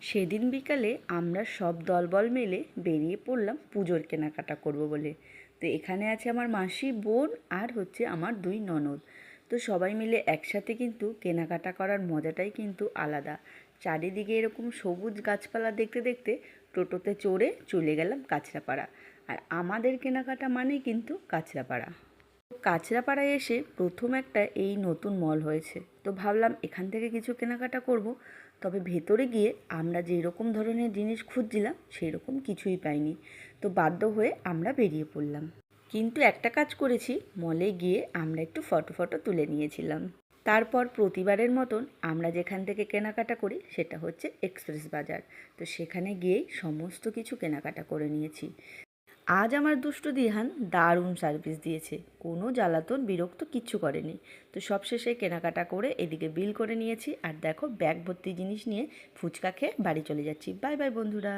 সেদিন বিকালে আমরা সব দলবল মিলে বেরিয়ে পড়লাম পুজোর কেনাকাটা করব বলে। তো এখানে আছে আমার মাসি, বোন আর হচ্ছে আমার দুই ননদ। তো সবাই মিলে একসাথে কিন্তু কেনাকাটা করার মজাটাই কিন্তু আলাদা। চারিদিকে এরকম সবুজ গাছপালা দেখতে দেখতে টোটোতে চড়ে চলে গেলাম কাঁচরাপাড়া। আর আমাদের কেনাকাটা মানেই কিন্তু কাঁচরাপাড়া। কাঁচরাপাড়ায় এসে প্রথম একটা এই নতুন মল হয়েছে, তো ভাবলাম এখান থেকে কিছু কেনাকাটা করব। তবে ভেতরে গিয়ে আমরা যেই রকম ধরনের জিনিস খুঁজছিলাম সেই রকম কিছুই পাইনি। তো বাধ্য হয়ে আমরা বেরিয়ে পড়লাম। কিন্তু একটা কাজ করেছি, মলে গিয়ে আমরা একটু ফটো তুলে নিয়েছিলাম। তারপর প্রতিবারের মতন আমরা যেখান থেকে কেনাকাটা করি সেটা হচ্ছে এক্সপ্রেস বাজার। তো সেখানে গিয়েই সমস্ত কিছু কেনাকাটা করে নিয়েছি। আজ আমার দুষ্টু দিহান দারুণ সার্ভিস দিয়েছে, কোনো জ্বালাতন বিরক্ত কিচ্ছু করেনি। তো সবশেষে কেনাকাটা করে এদিকে বিল করে নিয়েছি, আর দেখো ব্যাগ ভর্তি জিনিস নিয়ে ফুচকা খেয়ে বাড়ি চলে যাচ্ছি। বাই বাই বন্ধুরা।